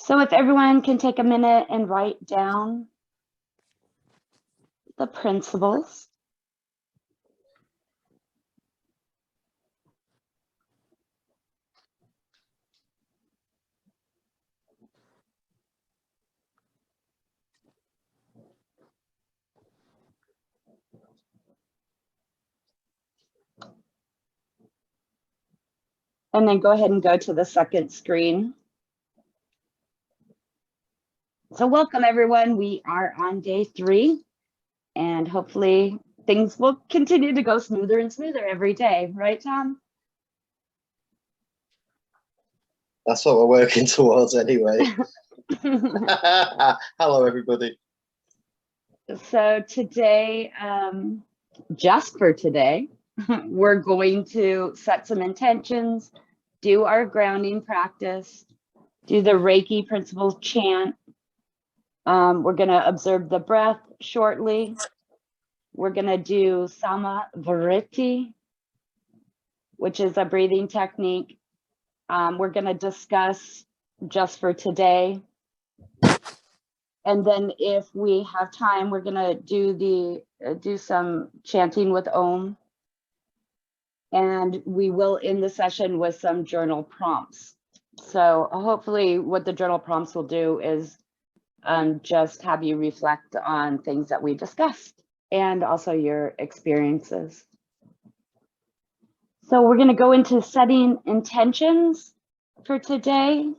So if everyone can take a minute and write down the principles. And then go ahead and go to the second screen. So welcome everyone. We are on day 3 and hopefully things will continue to go smoother and smoother every day, right, Tom? That's what we're working towards anyway. Hello, everybody. So today, just for today, we're going to set some intentions, do our grounding practice, do the Reiki Principles chant. We're going to observe the breath shortly. We're going to do Samavriti, which is a breathing technique. We're going to discuss just for today. And then if we have time, we're going to do some chanting with Om. And we will end the session with some journal prompts. So hopefully what the journal prompts will do is just have you reflect on things that we discussed and also your experiences. So we're going to go into setting intentions for today.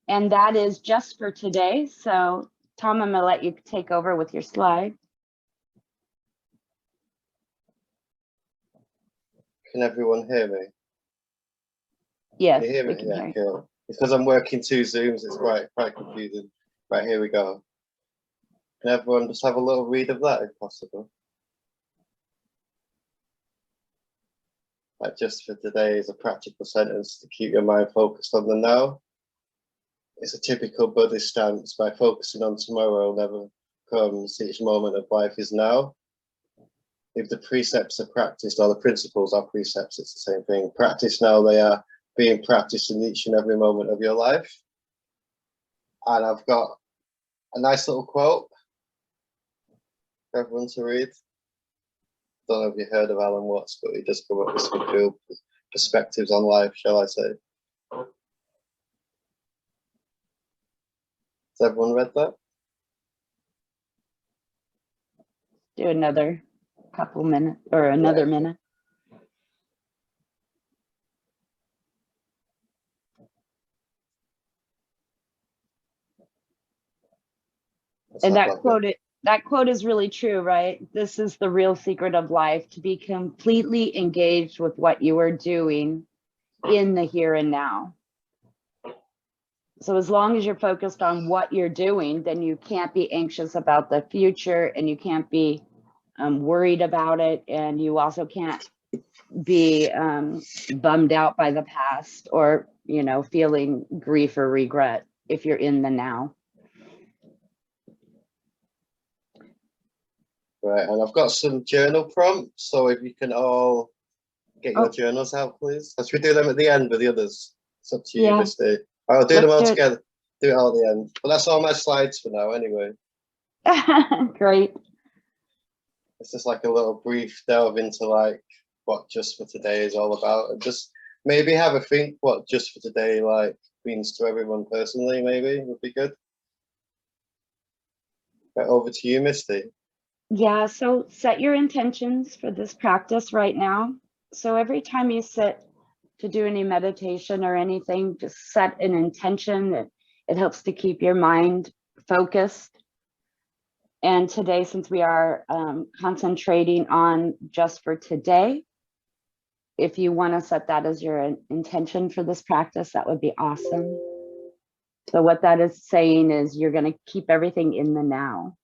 And that is just for today. So Tom, I'm going to let you take over with your slide. Can everyone hear me? Yes, Can you hear me? Yeah, cool. Because I'm working 2 Zooms, it's quite confusing. Right, here we go. Can everyone just have a little read of that if possible? Like, just for today is a practical sentence to keep your mind focused on the now. It's a typical Buddhist stance. By focusing on tomorrow never comes, each moment of life is now. If the precepts are practiced, or the principles are precepts, it's the same thing. Practice now, they are being practiced in each and every moment of your life. And I've got a nice little quote for everyone to read. Don't know if you heard of Alan Watts, but he does come up with some cool perspectives on life, shall I say. Has everyone read that? Do another couple minutes or another minute. And that quote is really true, right? This is the real secret of life, to be completely engaged with what you are doing in the here and now. So as long as you're focused on what you're doing, then you can't be anxious about the future, and you can't be worried about it. And you also can't be bummed out by the past, or, you know, feeling grief or regret if you're in the now. Right, and I've got some journal prompts, so if you can all get your journals out, please. Should we do them at the end with the others? It's up to you, Misty. I'll do them all together. Do it all at the end. But that's all my slides for now, anyway. Great. It's just like a little brief delve into like what just for today is all about, and just maybe have a think what just for today like means to everyone personally. Maybe would be good. Right, over to you, Misty. Yeah, so set your intentions for this practice right now. So every time you sit to do any meditation or anything, just set an intention. It helps to keep your mind focused. And today, since we are concentrating on just for today, if you want to set that as your intention for this practice, that would be awesome. So what that is saying is you're going to keep everything in the now.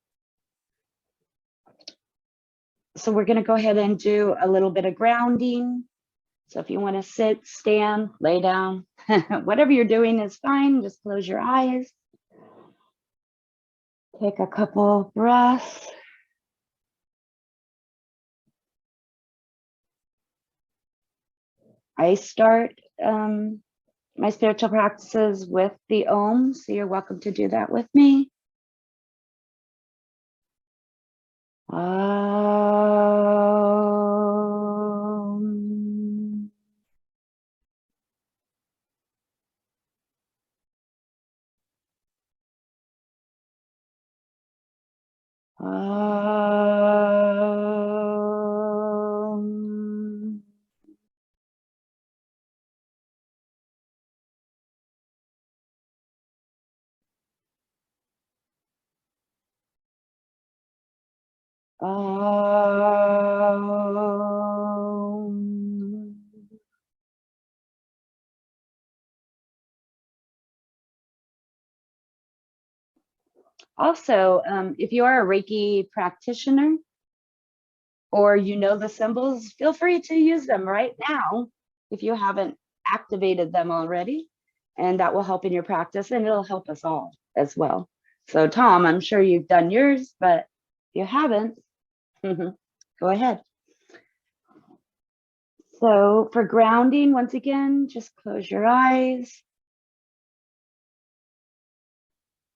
So we're going to go ahead and do a little bit of grounding. So if you want to sit, stand, lay down, whatever you're doing is fine. Just close your eyes. Take a couple breaths. I start my spiritual practices with the Om, so you're welcome to do that with me. Om. Om. Om. Also, if you are a Reiki practitioner or you know the symbols, feel free to use them right now if you haven't activated them already. And that will help in your practice, and it'll help us all as well. So Tom, I'm sure you've done yours, but if you haven't, go ahead. So for grounding, once again, just close your eyes.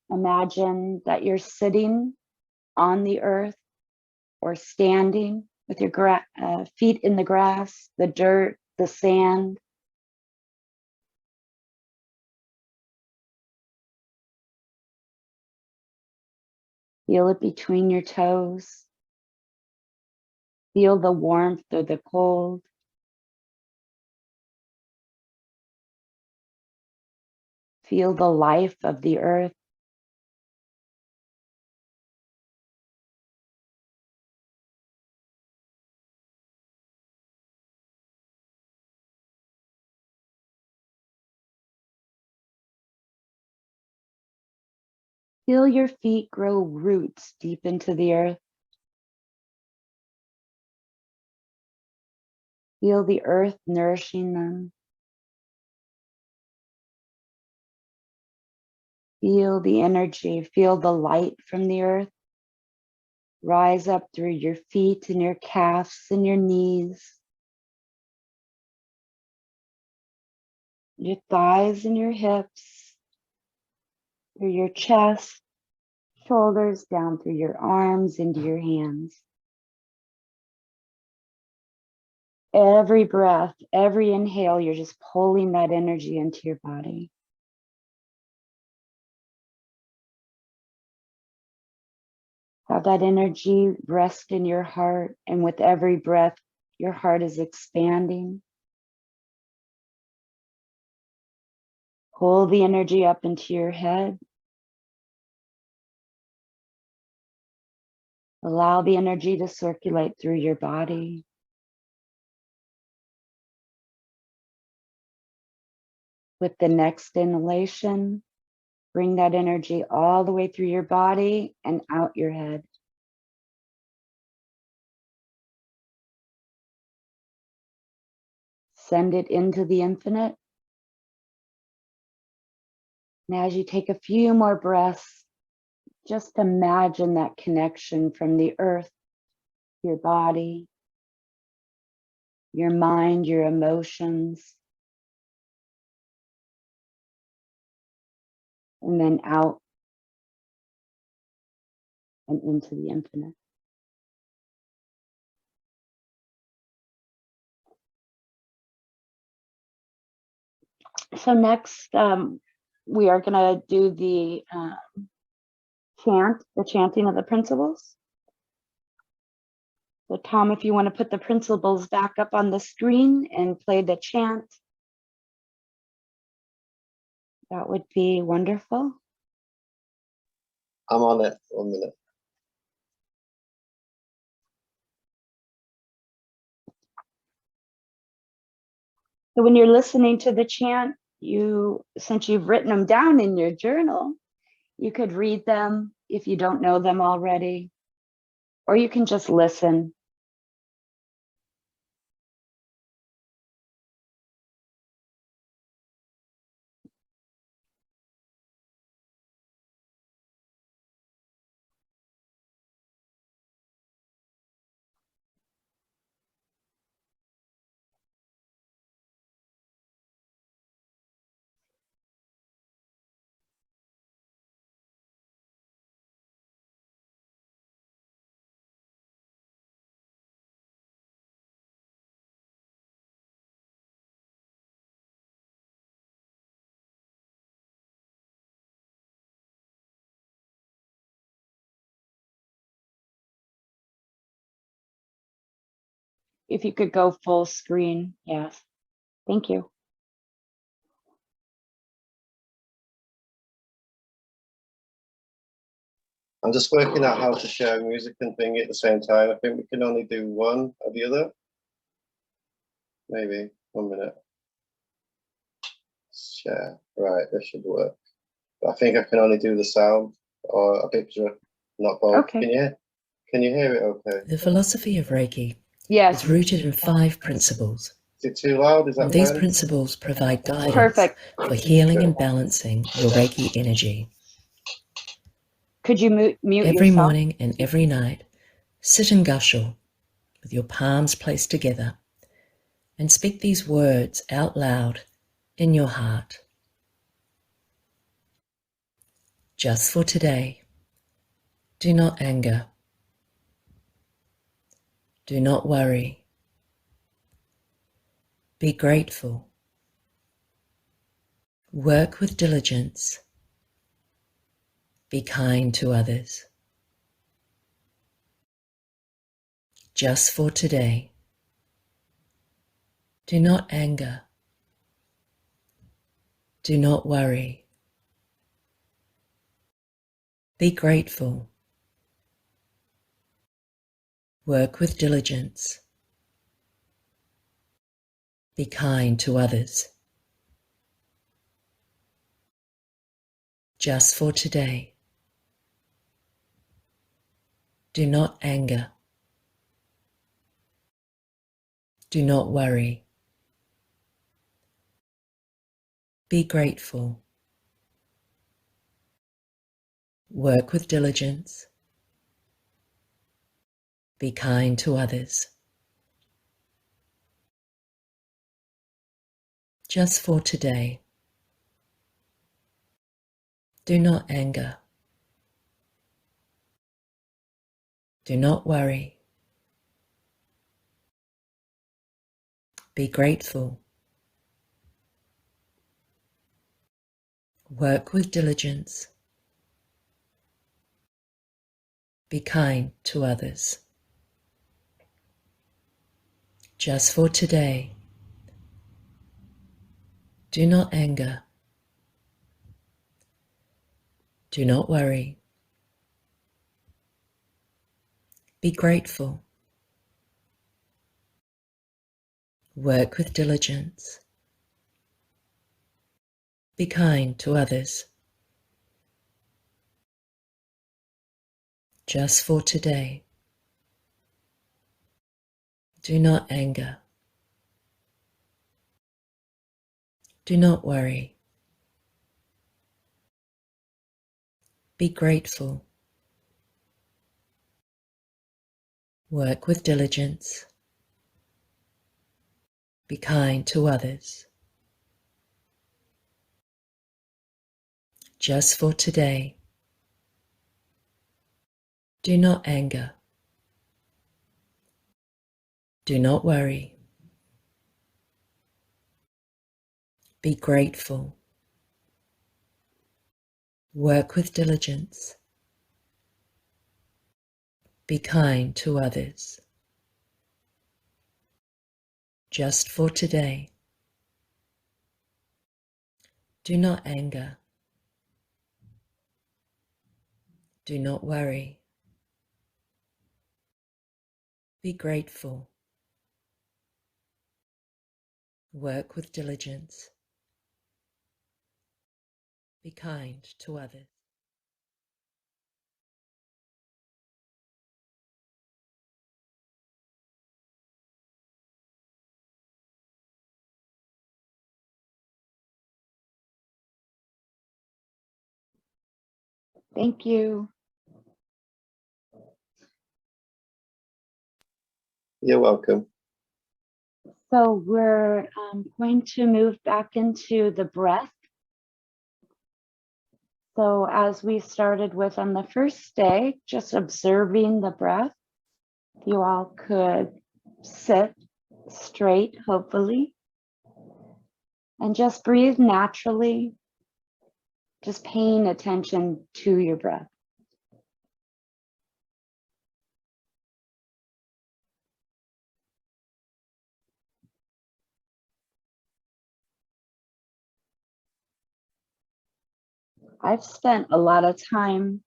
Imagine that you're sitting on the earth or standing with your feet in the grass, the dirt, the sand. Feel it between your toes. Feel the warmth or the cold. Feel the life of the earth. Feel your feet grow roots deep into the earth. Feel the earth nourishing them. Feel the energy, feel the light from the earth rise up through your feet and your calves and your knees, your thighs and your hips, through your chest, shoulders, down through your arms, into your hands. Every breath, every inhale, you're just pulling that energy into your body. Have that energy rest in your heart, and with every breath, your heart is expanding. Pull the energy up into your head. Allow the energy to circulate through your body. With the next inhalation, bring that energy all the way through your body and out your head. Send it into the infinite. And as you take a few more breaths, just imagine that connection from the earth, your body, your mind, your emotions, and then out and into the infinite. So next, we are going to do the chanting of the principles. So Tom, if you want to put the principles back up on the screen and play the chant, that would be wonderful. I'm on it. 1 minute. So when you're listening to the chant, since you've written them down in your journal, you could read them if you don't know them already, or you can just listen. if you could go full screen. Yes. Thank you. I'm just working out how to share music and thing at the same time. I think we can only do one or the other. Maybe 1 minute. Share. Right, this should work. But I think I can only do the sound or a picture, not both. Okay. Can you hear it okay? The philosophy of Reiki Yes. is rooted in 5 principles. Is it too loud? Is that These fine? principles provide guidance Perfect. for healing and balancing your Reiki energy. Could you mute Every yourself? morning and every night, sit in gusho with your palms placed together and speak these words out loud in your heart. Just for today, do not anger. Do not worry. Be grateful. Work with diligence. Be kind to others. Just for today, do not anger. Do not worry. Be grateful. Work with diligence. Be kind to others. Just for today, do not anger. Do not worry. Be grateful. Work with diligence. Be kind to others. Just for today, do not anger. Do not worry. Be grateful. Work with diligence. Be kind to others. Just for today, do not anger. Do not worry. Be grateful. Work with diligence. Be kind to others. Just for today, do not anger. Do not worry. Be grateful. Work with diligence. Be kind to others. Just for today, do not anger. Do not worry. Be grateful. Work with diligence. Be kind to others. Just for today, do not anger. Do not worry. Be grateful. Work with diligence. Be kind to others. Thank you. You're welcome. So we're going to move back into the breath. So as we started with on the first day, just observing the breath, you all could sit straight, hopefully, and just breathe naturally, just paying attention to your breath. I've spent a lot of time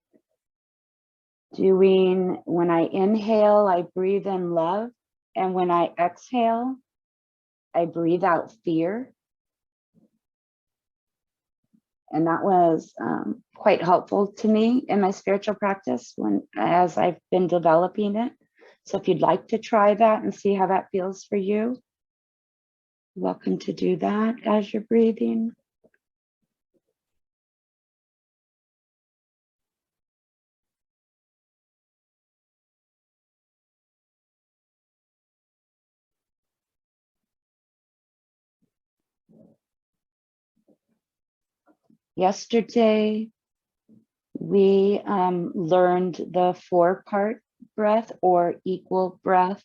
doing, when I inhale, I breathe in love. And when I exhale, I breathe out fear. And that was quite helpful to me in my spiritual practice as I've been developing it. So if you'd like to try that and see how that feels for you, welcome to do that as you're breathing. Yesterday, we learned the 4-part breath or equal breath,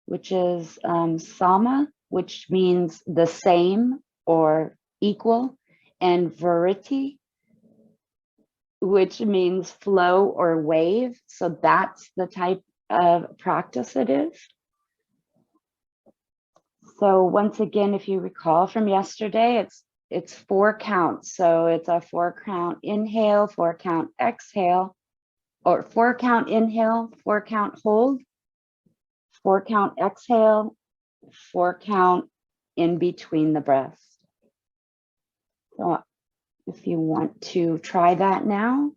which is sama, which means the same or equal, and variti, which means flow or wave. So that's the type of practice it is. So once again, if you recall from yesterday, it's 4 counts. So it's a 4-count inhale, 4-count exhale, or 4-count inhale, 4-count hold, 4-count exhale, 4-count in between the breaths. So if you want to try that now.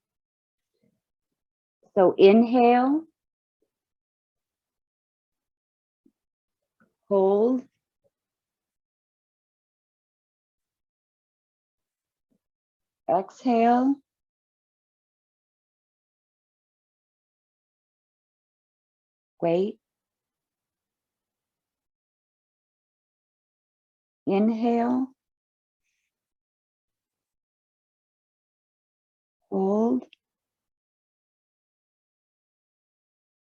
So inhale, hold, exhale, wait, inhale, hold,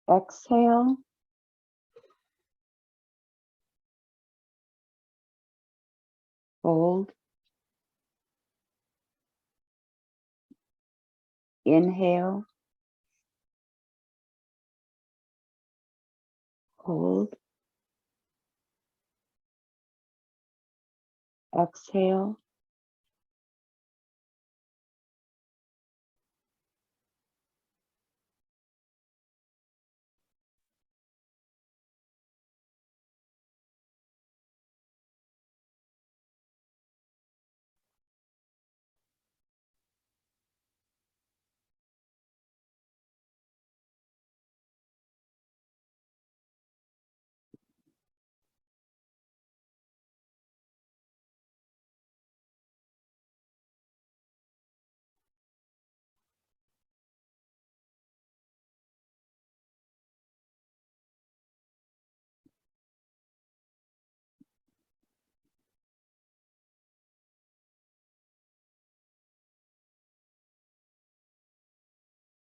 exhale, hold, inhale, hold, exhale,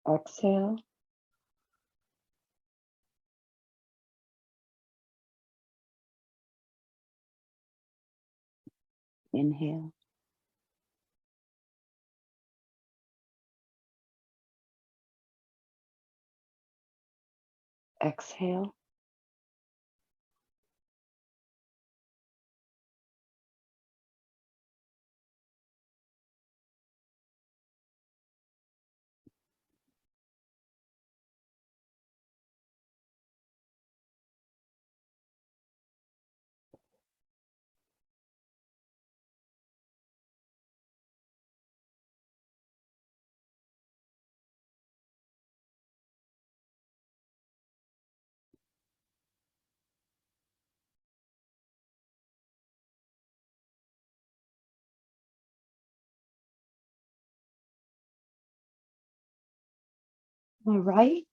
exhale, inhale, exhale, all right.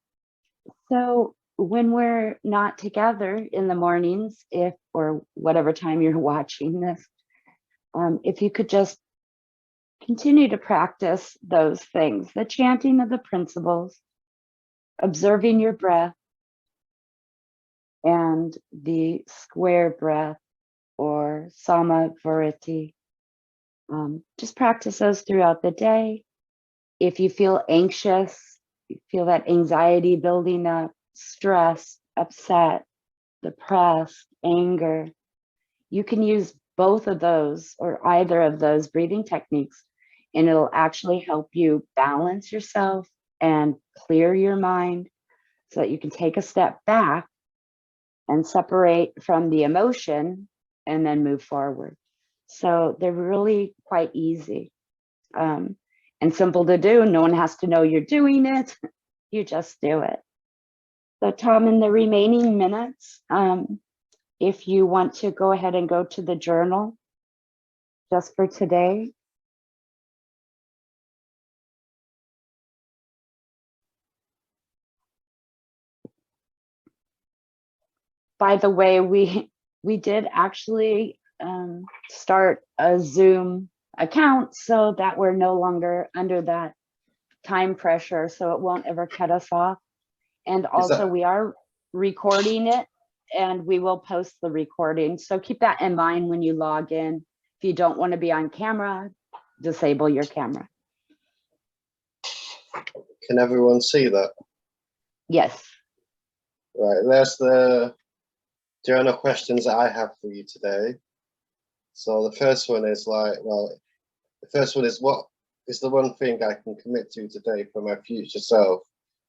So when we're not together in the mornings, if or whatever time you're watching this, if you could just continue to practice those things, the chanting of the principles, observing your breath, and the square breath or Samavariti. Just practice those throughout the day. If you feel anxious, you feel that anxiety building up, stress, upset, depressed, anger, you can use both of those or either of those breathing techniques and it'll actually help you balance yourself and clear your mind so that you can take a step back and separate from the emotion and then move forward. So they're really quite easy and simple to do. No one has to know you're doing it. You just do it. So Tom, in the remaining minutes, if you want to go ahead and go to the journal just for today. By the way, we did actually start a Zoom account so that we're no longer under that time pressure, so it won't ever cut us off. And also we are recording it and we will post the recording. So keep that in mind when you log in. If you don't want to be on camera, disable your camera. Can everyone see that? Yes. Right, there's the journal questions that I have for you today. So the first one is what is the one thing I can commit to today for my future self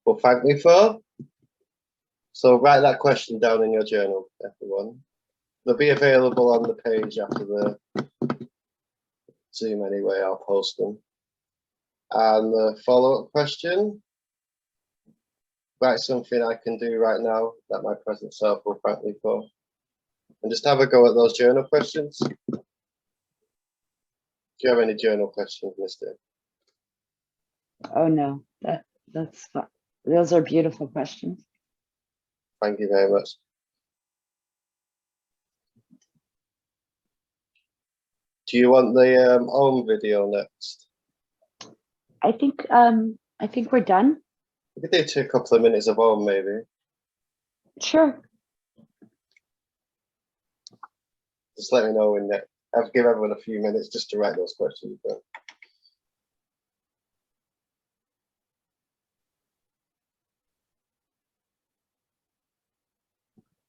will thank me for? So write that question down in your journal, everyone. They'll be available on the page after the Zoom anyway, I'll post them. And the follow-up question, write something I can do right now that my present self will thank me for. And just have a go at those journal questions. Do you have any journal questions, Mister? Oh no, that's fun. Those are beautiful questions. Thank you very much. Do you want the Om video next? I think we're done. We could do a couple of minutes of Om, maybe. Sure. Just let me know when that. I'll give everyone a few minutes just to write those questions down.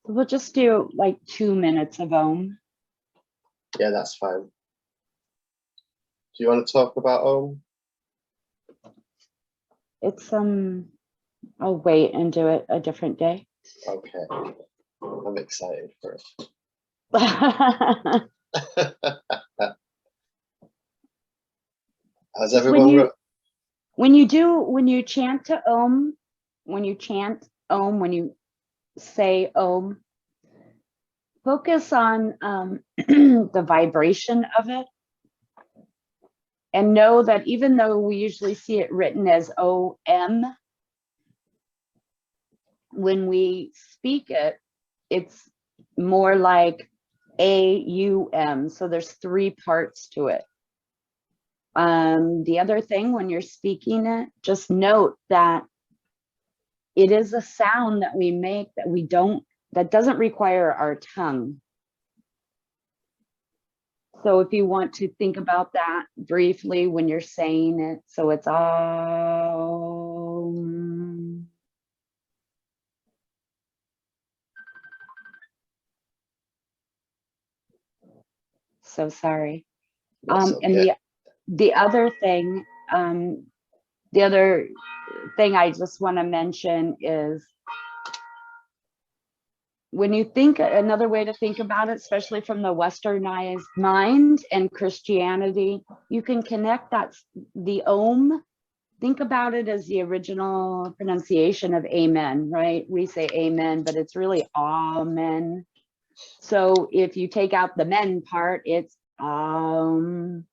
We'll just do like 2 minutes of Om. Yeah, that's fine. Do you want to talk about Om? It's I'll wait and do it a different day. Okay, I'm excited for it. Has everyone? When you chant Om, when you say Om, focus on the vibration of it. And know that even though we usually see it written as O-M, when we speak it, it's more like A-U-M. So there's 3 parts to it. The other thing, when you're speaking it, just note that it is a sound that we make that doesn't require our tongue. So if you want to think about that briefly when you're saying it, so it's Om. So sorry. And the other thing I just want to mention is when you think, another way to think about it, especially from the westernized mind and Christianity, you can connect the Om. Think about it as the original pronunciation of amen, right? We say amen, but it's really amen. So if you take out the men part, it's amen,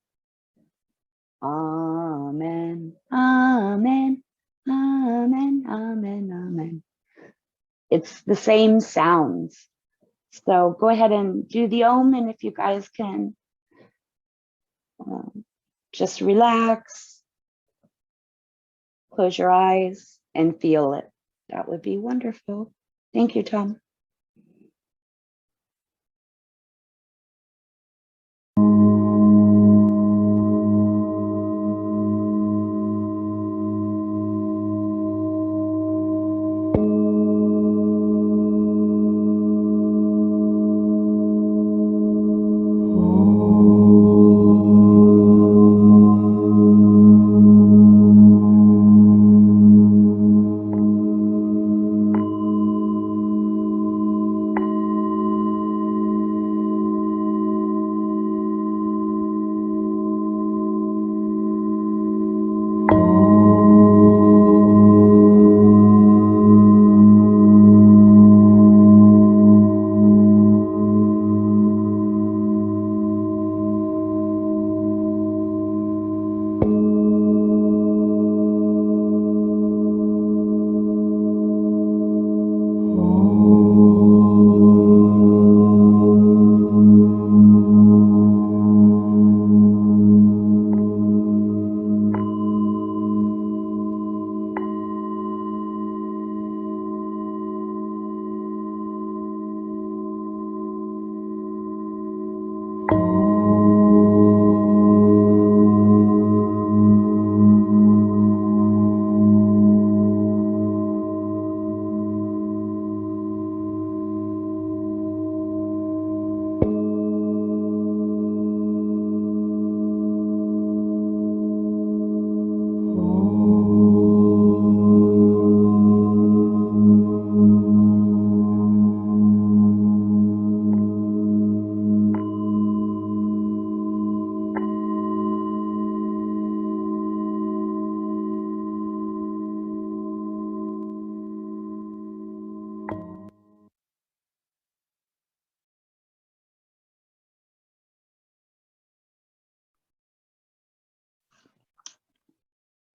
amen, amen, amen, amen. It's the same sounds. So go ahead and do the Om, and if you guys can just relax, close your eyes and feel it. That would be wonderful. Thank you, Tom.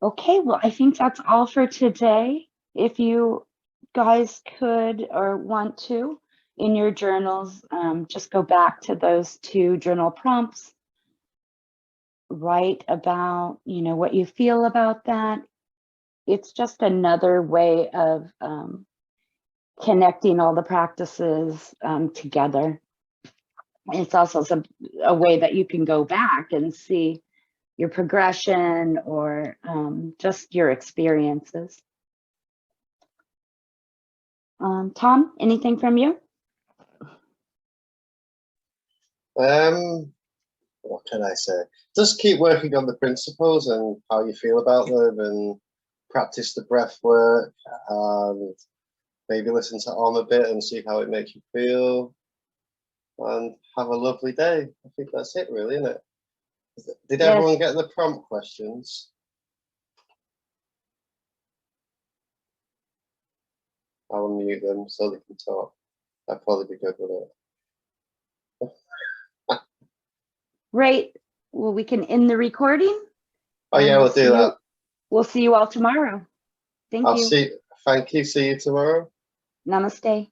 Okay, well, I think that's all for today. If you guys could or want to, in your journals, just go back to those 2 journal prompts, write about, what you feel about that. It's just another way of connecting all the practices together. It's also a way that you can go back and see your progression or just your experiences. Tom, anything from you? What can I say? Just keep working on the principles and how you feel about them, and practice the breath work, and maybe listen to Om a bit and see how it makes you feel, and have a lovely day. I think that's it really, isn't it? Did Yes. everyone get the prompt questions? I'll unmute them so they can talk. I'd probably be good with it. Great. Well, we can end the recording. Oh yeah, we'll do that. We'll see you all tomorrow. Thank you. Thank you. See you tomorrow. Namaste.